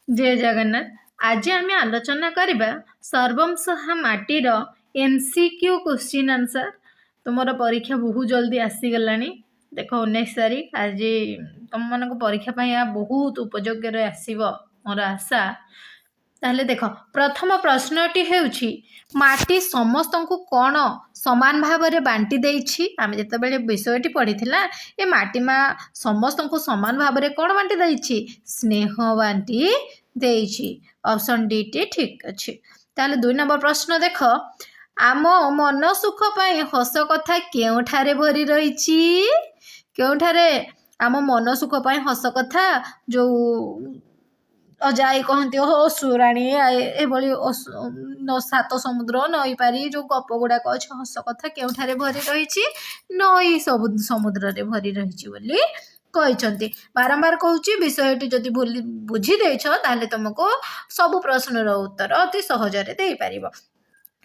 जय जगन्नाथ। आज आम आलोचना करवा सर्वंसहा माटीर एमसीक्यू क्वेश्चन आंसर। तुमर परीक्षा बहुत जल्दी आसीगला। देख 19 तारीख आज तुम मान परीक्षा बहुत उपयोगी आसव मोर आशा। ताहले देख प्रथम प्रश्नटी हेउछि माटी समस्त को कौन समान भाव में बांटी देछि। आमे जेतेबेले विषयटी पढ़ीथिला ए माटी मा समस्त को समान भाव में कौन बांटी देछि स्नेह बांटी देछि। ऑप्शन डी टी ठीक अछि। ताहले 2 नंबर प्रश्न देख आम मन सुख पाई हस कथा केउठारे भरी रहिछि। केउठारे आम मन सुख पाई हस कथा जो अजाई कहती हो सुराणी एभली सात समुद्र नई पारी जो गप गुड़ाक अच्छे हस कथा केउठारे भरी रही नई समुद्र रे भरी रही कहते। बारंबार कहूँ विषयटी जदि बुझी देछ ताहले तुमको सब प्रश्नर उत्तर अति सहजरे दे पारिबो।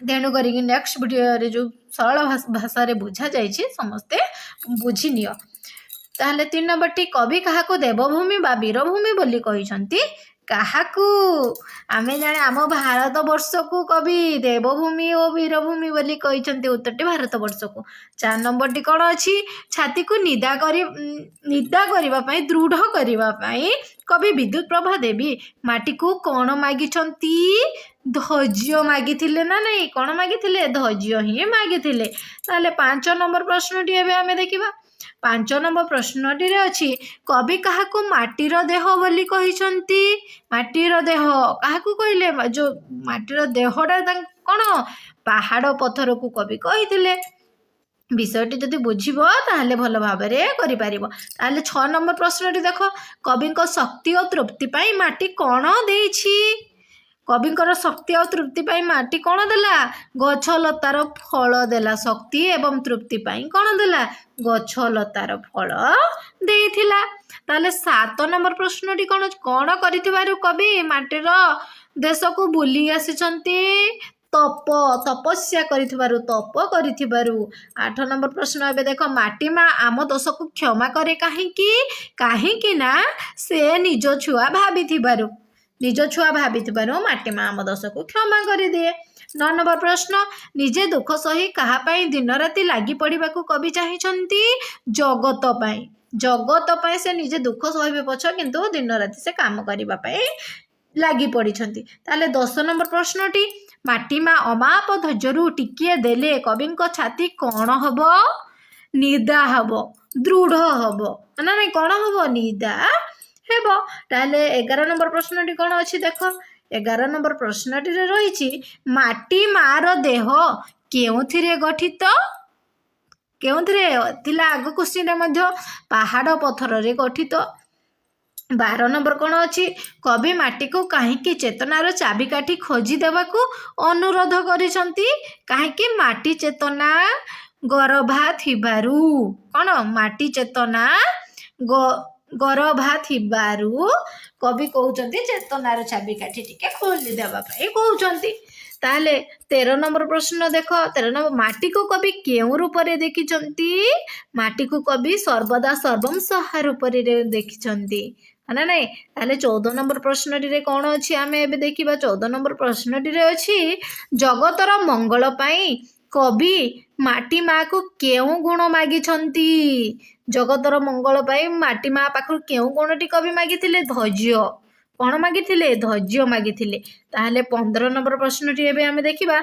तेणु करी नेक्स्ट वीडियो जो सरल भाषा रे बुझा जाइए समस्ते बुझी नियो। ताहले 3 नंबर टी कवि काहाको देवभूमि बा वीरभूमि बोली कहिसंती काहाकू आमे जाने आम भारत वर्ष को कवि देवभूमि और वीरभूमि बोली कहिसंती उत्तरटी भारत वर्ष को। 4 नंबर टी कौन अच्छी छाती को निदा करबा पई दृढ़ करबा पई कवि विद्युत प्रभा देवी माटी को कौन मागिछंती धैर्य मागिथिले ना नहीं कौन मागिथिले धैर्य ही मागिथिले। ताहले 5 नंबर प्रश्नटी एबे आमे देखिबा। 5 नंबर प्रश्नटी अच्छी कवि काहाकू माटीर देह बोली कहिसंती। माटीर देह काहाकू कहले जो माटीर देहटा कौन पहाड़ पत्थर को कवि कहिथिले। विषयटी जदि बुझिबो ताहले भल भाव में करि पारिबो। ताहले 6 नंबर प्रश्नटी देख कवि शक्ति और तृप्ति पाई माटी कौन देछि। कविंकर शक्ति और तृप्ति पाई माटी कौन देला गछ लतार फल देला। शक्ति एवं तृप्ति पाई कौन देला गछ लतार फल देइथिला। ताले 7 नंबर प्रश्नटी कौन कौन करिथिबारु कवि माटीर देश को बुली आसिचंती तप तपस्या करिथिबारु तप करिथिबारु। 8 नंबर प्रश्न एबे देख माटी मा आम दोष को क्षमा करे काहेकि ना से निज छुआ भाबिथिबारु निज छुआ भाबिथिबारु माटी मा आम दोष को क्षमा कर दिए। 9 नंबर प्रश्न निजे दुख सही कहा पाई दिन राति लागी पड़िबा को कवि चाहिछंती जगत पाई से निजे दुख सहिबे पछ किंतु दिन राति से काम करिबा पाई लागी पड़िछंती। ताले 10 नंबर प्रश्नटी माटी मा अमाप धैर्यरु टिकिए देले कविंक छाती कौन हबो निदा हबो दृढ़ हबो ना नहीं कौन हबो निदा हेबो। ताले 11 नंबर प्रश्नटी कौन अच्छी देख 11 नंबर प्रश्नटी रही माटी मार देह केउथिरे गठित केउथिरे थिला आग क्वेश्चन पहाड़ पत्थर रे गठित। 12 नंबर कौन अच्छी कवि माटी को कहीं चेतनार चाबिकाठी खोजी देवाकू अनुरोध करिसंती कहीं माटी चेतना गरभा थिबारु कौन माटी चेतना गरभा थिबारु कवि कहउचंती चेतनार चाबिकाठी टिके खोली देबा पई कहउचंती। ताहले 13 नंबर प्रश्न देख 13 नंबर माटी को कवि केउ रूप रे देखिचंती माटी को कवि सर्वदा सर्वम सहा रूप रे देखिचंती ना नहीं। ताहले 14 नंबर प्रश्नटी रे कौन अच्छी आम एबे देखिबा। 14 नंबर प्रश्नटी रे अच्छी जगतर मंगल पाई कवि माटी माँ को केउ गुण मागिछंती जगतर मंगल पाई माटी माँ पाखु केउ गुणटी कवि मागिथिले धैर्य कौन मागिथिले धैर्य मागिथिले। ताहले 15 नंबर प्रश्नटी एबे आमे देखिबा।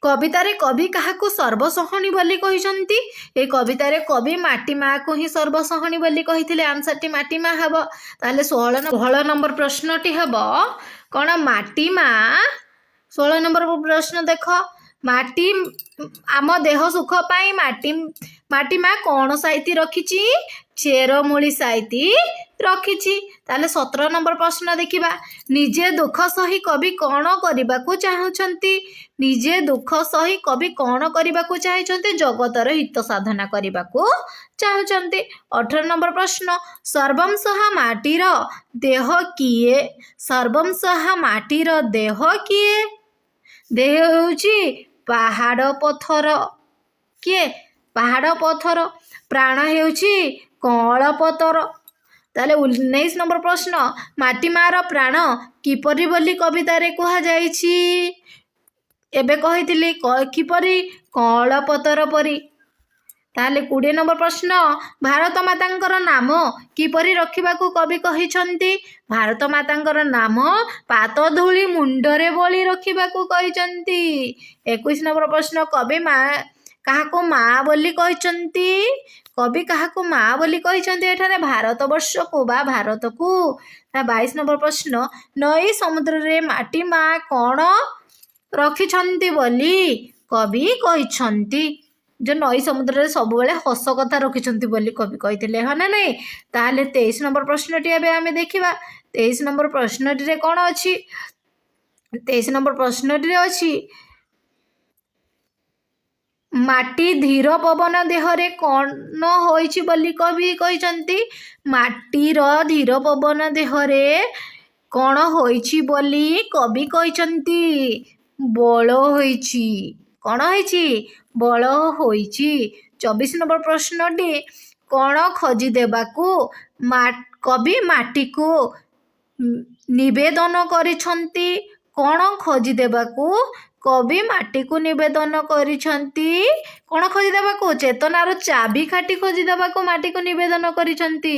कवितारे कवि काहाकू सर्वसहनी बोली कहिसंती ए कवितारे कवि माटी माँ को ही सर्वसहनी बोली कहिथिले आंसरटी माटी माँ हबो। ताहले 16 नंबर प्रश्नटी हबो कौन माटी माँ। 16 नंबर प्रश्न देख माटी आम देह सुख पाई माटी माँ कौन साइती रखिची चेरमूली साइती रखिची। ताले 17 नंबर प्रश्न देखिबा निजे दुख सही कवि कौन करबाकू चाहुचंती निजे दुख सही कवि कौन करबाकू चाहुचंती जगतर हित साधना करबाकू चाहुचंती। 18 नंबर प्रश्न सर्वंसहा माटीर देह किए सर्वंसहा माटीर देह किए देह होउची पहाड़ पत्थर किए पहाड़ पत्थर प्राण हेउची कळ पतर ताले 19 नंबर प्रश्न माटी मार प्राण किपरि बोली कवितारे कहा जाइछि एबे कहिथिली किपरि कळपतर परी। ताले 20 नंबर प्रश्न भारत मातांकर नाम किपरि रखिबाकू कवि कहिछंती भारत मातांकर नाम पात धूली मुंडरे बोली रखिबाकू कहिछंती। 21 नंबर प्रश्न कवि माँ काहाको माँ बोली कहिछंती कवि काहाको माँ बोली कहिछंती एठारे भारतवर्ष को बा भारत को। 22 नंबर प्रश्न नई समुद्र रे माटी माँ कौन रखिछंती बोली कवि कहिछंती जो नई समुद्र रे सब बेले हस कथा रखिछंती बोली कवि कहिथिले हाँ ना नहीं। ताहले 23 नंबर प्रश्नटी एबे आमे देखिबा 23 नंबर प्रश्नटी रे कोन अछि 23 नंबर प्रश्नटी रे अछि माटी धीर पवन देहरे कौन होइछि बोली कवि कहिछंती माटीर धीर पवन देहरे कौन होइछि बोली कवि कहिछंती बल होइछि कौन होइछि बल होइछि। 24 नंबर प्रश्नटी कौन खोजी देबाकू कवि माटी को निवेदन करिछंती कौन खोजी देबाकू कवि माटी को निवेदन करिछंती कौन खोजी देबाकू चेतनार चाबी काठी खोजी देबाकू माटी को निवेदन करिछंती।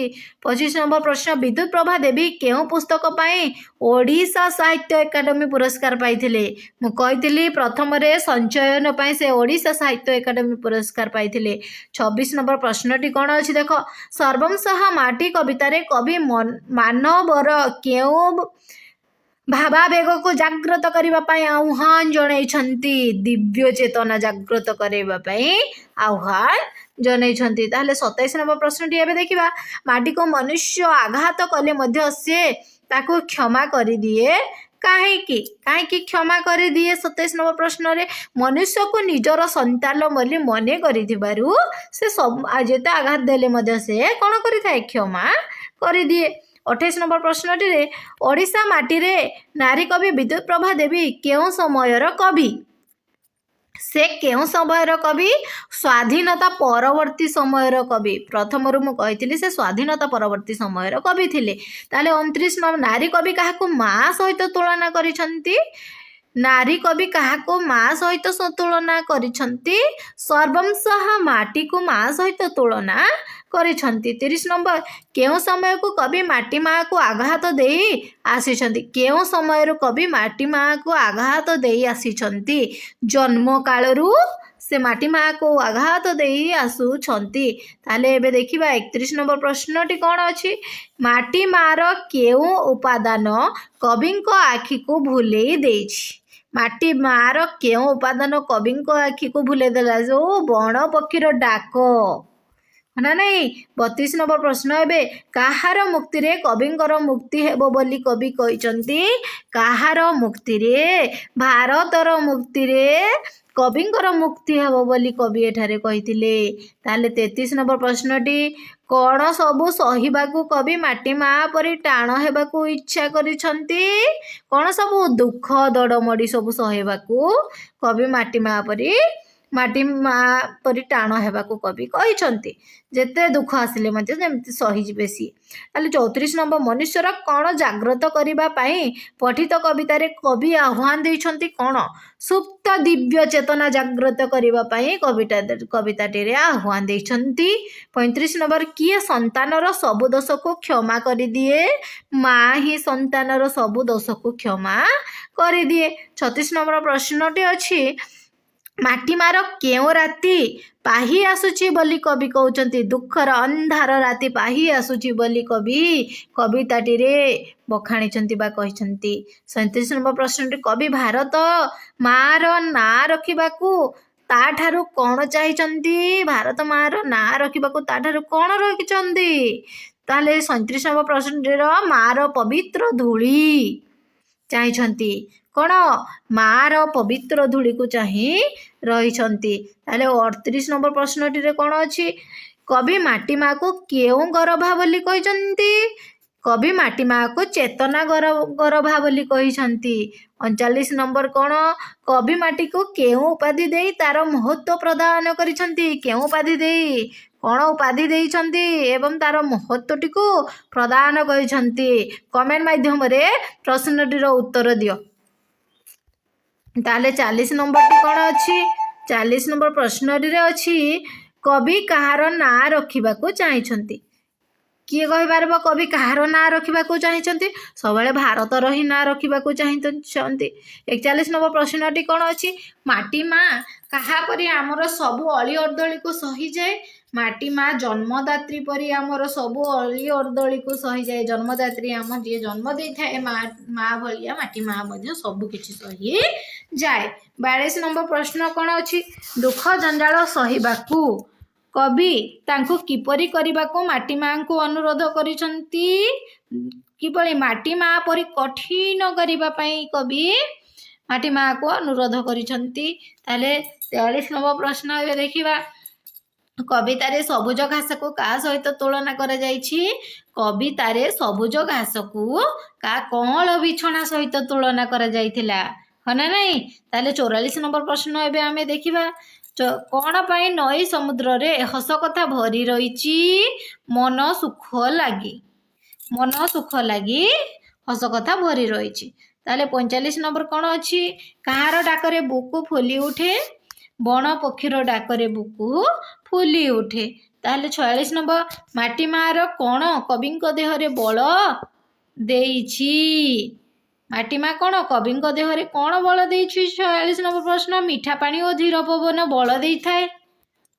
25 नंबर प्रश्न विद्युत प्रभा देवी केउ पुस्तक पाई ओडिशा साहित्य एकाडेमी पुरस्कार पाइथिले मु कहिथिली प्रथम रे संचयन पाई से ओडिशा साहित्य एकाडेमी पुरस्कार पाइथिले। 26 नंबर प्रश्नटी कौन अछि देख सर्वम सहा माटी कविता रे कवि मानवर केउ भावावेग को जागृत करने आह्वान जनइछंती दिव्य चेतना जागृत करने आह्वान जनइछंती। ताहले 27 नंबर प्रश्नटी एबे देखिबा माटी को मनुष्य आघात कले मध्य से ताको क्षमा कर दिए काहेकि काहेकि क्षमा कर दिए 27 नंबर प्रश्न रे मनुष्य को निजर संतान बोली मने करिथिबारु से सब जेते आघात देले मध्य से कोन करिथाय क्षमा कर दिए। 28 नंबर प्रश्नटी रे ओडिशा माटी रे नारी कवि विद्युत प्रभा देवी केउ समयर कवि से केउ समयर कवि स्वाधीनता परवर्ती समयर कवि प्रथम रु मु कहिथिली से स्वाधीनता परवर्ती समयर कवि थिले। ताले 29 नंबर नारी कवि काहाको माँ सहित तुलना करिछंती नारी कवि काहाको माँ सहित तुलना करिछंती सर्वम सहा माटी को माँ सहित तुलना करिछंती। 30 नंबर केउ समय को कवि माटी माँ को आघात देई आसीछंती केउ समय रो कवि माटी माँ को आघात देई आसीछंती जन्म कालरू से माटी माँ को आघात देई आसुछंती। ताले एबे देखिबा 31 नंबर प्रश्नटी कोन अछि माटी मार केउ उपादान कविंको आखि को भुलेई देछि माटी मार केउ उपादान कविंको आखि को भुले देला जो बण पक्षीर डाक ना नहीं। 32 नंबर प्रश्न एबे काहार मुक्ति रे कविंकर मुक्ति हेबो बोली कवि कहिचंती काहार मुक्ति रे भारतर मुक्ति रे कविंकर मुक्ति हेबो बोली कवि एठारे कहिथिले। ताले 33 नंबर प्रश्नटी कौन सबु सहिबाकू कवि माटी माँ परी टाण हेबाकू इच्छा करिछंती कौन सबु दुख दड़मड़ी सबु सहिबाकू कवि माटी माँ परी टाण हेबाकू कवि कहिछंती जेते दुख आसिले मते जेमति सही जिबे सी। ताले 34 नंबर मनुष्यर कौन जागृत करिबा पई पठित कविता रे कवि आह्वान दैछंती कौन सुप्त दिव्य चेतना जागृत करिबा पई कविताटी रे आह्वान दैछंती। 35 नंबर किए संतानर सबु दोष को क्षमा करि दिए माँ ही संतानर सबु दोष को क्षमा करि दिए। 36 नंबर प्रश्नटी अछि माटी मार केउ राति पाही आसुची बोली कवि कहउचंती दुखर अंधार राति पाही आसुची बोली कवि कविताटी रे बखाणीचंती बा कहिचंती। 37 नंबर प्रश्नटी कवि भारत मार ना रखिबाकू ताठारु कौन चाहिचंती भारत मार ना रखिबाकू ताठारु कौन रखिचंती ताले 37 नंबर प्रश्नटी रो मार पवित्र धूली चाहिचंती कौन मार पवित्र धूली को चाही रही। ताले 38 नंबर प्रश्नटी रे कौन अछि कवि माटी माँ को केउ गरभा बोली कहिचंती कवि माटी माँ को चेतना गरभा बोली कहिसंती। 39 नंबर कौन कवि माटी को केउ उपाधि देई तार महत्व प्रदान करिसंती। केउ उपाधि देई कौन उपाधि देइछंती एवं तार महत्वटी को प्रदान करिसंती। कमेंट माध्यम रे प्रश्नटीर उत्तर दियो। ताले 40 नंबर टी कौन अछि 40 नंबर प्रश्न रे अछि कवि कहार ना रखिबा को चाहिछंती। किए कहिपारब कवि कहार ना रखा चाहिए सब भारतर ही ना रखा चाहिए। 41 नंबर प्रश्नटी कौन अच्छी माटी माँ काहापरी आमर सबू अली अर्दली को सही जाए। माटी माँ जन्मदात्री परी आमर सबू अली अर्दली को सही जाए। जन्मदात्री आम जी जन्म दे थाए माँ भाया माटी माँ सबू किसी सही जाए। 42 नंबर प्रश्न कौन अच्छी दुख जंजाल सहिबाकू कवि तांको किपरि करिबाको माटी माँ को अनुरोध करिसंती। किपरि माटी माँ परी कठिन करिबा पई कवि माटी माँ को अनुरोध करिसंती। ताले 43 नंबर प्रश्न ए देखिबा कवितारे सबुज घास को का सहित तुलना करा जाइछि। कवितारे सबुज घास को का कौल बिछଣା सहित तुलना करा जाइथिला हना नहीं। ताले 44 नंबर प्रश्न एबे आमे देखिबा कौन पाई नई समुद्र रे हस कथा भरी रही मन सुख लगी। मन सुख लगी हस कथा भरी रही। ताले 45 नंबर कौन अच्छी कहार डाकरे बुकु फुली उठे बण पक्षीर डाकरे बुकु फुली उठे। ताले 46 नंबर माटी मार कौन कवि देहरे बल देइछि। माटी माँ कौन कवि देहरे कौन बल देइछि। 46 नंबर प्रश्न मीठा पानी और धीर पवन बल दे थाए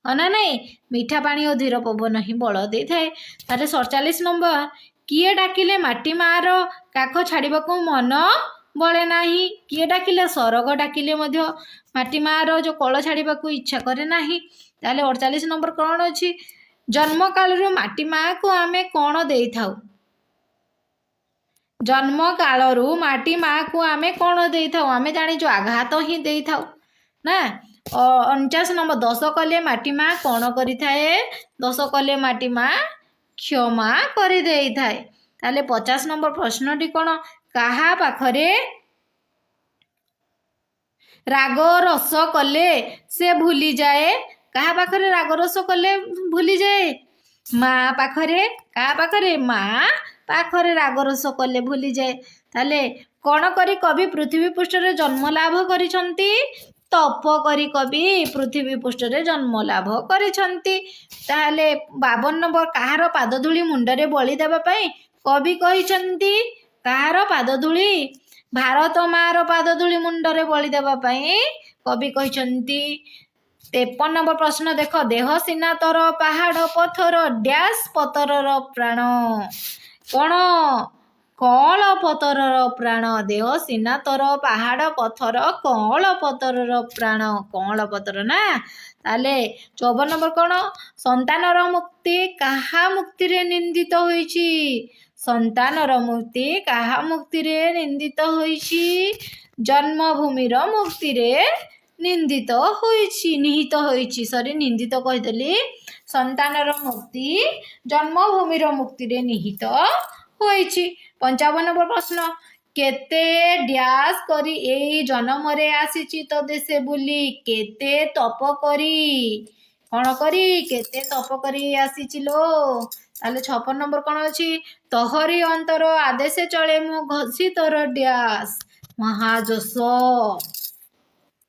ना नहीं। मीठा पानी और धीर पवन ही बल दे थाए। ताले 47 नंबर किए डाकिले माटी मार काख छाड़िबा को मन बले नाही। किए डाकिले सरग डाकिले मध्य माटी मार जो कल छाड़िबा को इच्छा करे नाही। ताले 48 नंबर कौन अच्छी जन्म काल माटी माँ को आमे कौन दे थाउ। जन्म काल माटी माँ को आमे कौन दे थाउ आमे जानी जो आघात ही दे थाउ ना। 49 नंबर 10 कले माटी माँ कौन करि थाए 10 कले माटी माँ क्षमा करि देई थाए। ताले 50 नंबर प्रश्नटी कौन काहा पाखरे राग रस कले से भूली जाए। काहा पाखरे राग रस कले भूली जाए माँ पाखरे काहा पाखरे माँ पाखरे राग रस कले भूली जाए। ताले कौन करी कवि पृथ्वी पृष्ठ रे जन्म लाभ करिसंती। तप करी कवि पृथ्वी पृष्ठ रे जन्म लाभ करिसंती। ताले 52 नंबर काहार पादधूली मुंडरे बलि देबा पई कवि कहिसंती। काहार पादधूली भारत मार पादधूली मुंडरे बलि देबा पई कवि कहिसंती। 53 नंबर प्रश्न देख देह सीना तर पहाड़ पथर डैश पतरर प्राण कौन कौल पतरर प्राण। देह सीना तर पहाड़ पथर कौल पतरर प्राण कौल पतर ना। ताले 54 नंबर कौन संतानर मुक्ति काहा मुक्ति रे निंदित होईछि। संतानर मुक्ति काहा मुक्ति रे निंदित होईछि जन्मभूमिर मुक्ति रे निंदित होईछि निहित होईछि सॉरी निंदित कहिदेली। संतानर मुक्ति जन्मभूमिर मुक्ति रे निहित होईछि। 55 नंबर प्रश्न केते डैश करी एई जन्म रे आसीछि तो देशे बुली केते तप करी कौन करी केते तप करी आसीछि लो। ताले 56 नंबर कौन अछि तोहरी अंतर आदेश चले मु घसी तोर डैश महाजोश।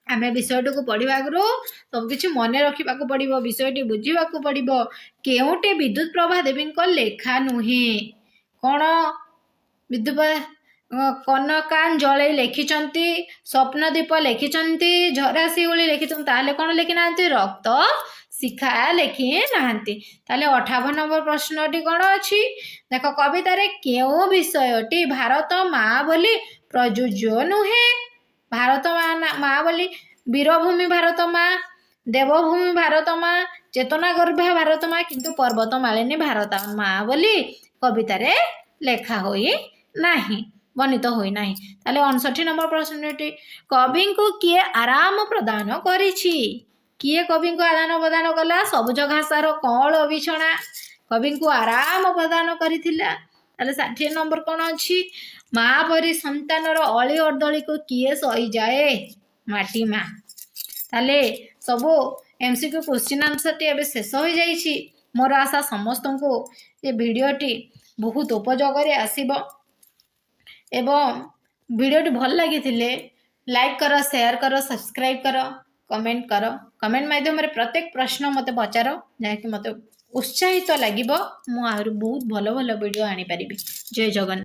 आमे विषयटी को पढ़िबा आगु सब किछि मने रखिबा को पड़िबो विषयटी बुझिबा को पड़िबो। केउटे विद्युत प्रभा देवींको लेखा नुहे कौन विद्युत कनकांजलि लिखिचंती स्वप्नदीप लिखिचंती झरा शिउली लिखिचंती ताले कौन लिखि नांती रक्त शिखा लिखि नांती। ताले 58 नंबर प्रश्नटी कौन अछि देख कवितारे केउ विषयटी भारत माँ बोली प्रयोज्य नुहे। भारत माँ बोली वीरभूमि भारत माँ देवभूमि भारत माँ चेतना गर्भा भारत माँ किंतु पर्वत मालिनी भारत माँ बोली कवितारे लेखा होई नाही वर्णित होई नाही। ताले 59 नंबर प्रश्नटी कवि को किए आराम प्रदान करिछि। किए कवि को आदान प्रदान कला सबुज घासार कौल बिछଣା कवि को आराम प्रदान करिथिला ताले 60 नंबर कौन अच्छी माँ परी संतानर अली अर्दली को किए सही जाए माटी माँ ताले सबो एमसीक्यू क्वेश्चन आंसर टी एबे शेष हो जाइछि मोर आशा समस्त को ये वीडियोटी बहुत उपयोग आसीबो एवं वीडियोटी भल लगी लाइक कर शेयर कर सब्सक्राइब कर कमेंट कर कमेंट माध्यम प्रत्येक प्रश्न मते पचार जहाँकि मते उत्साहित लगे मु बहुत भल भल वीडियो आनी पारिबी जय जगन्नाथ।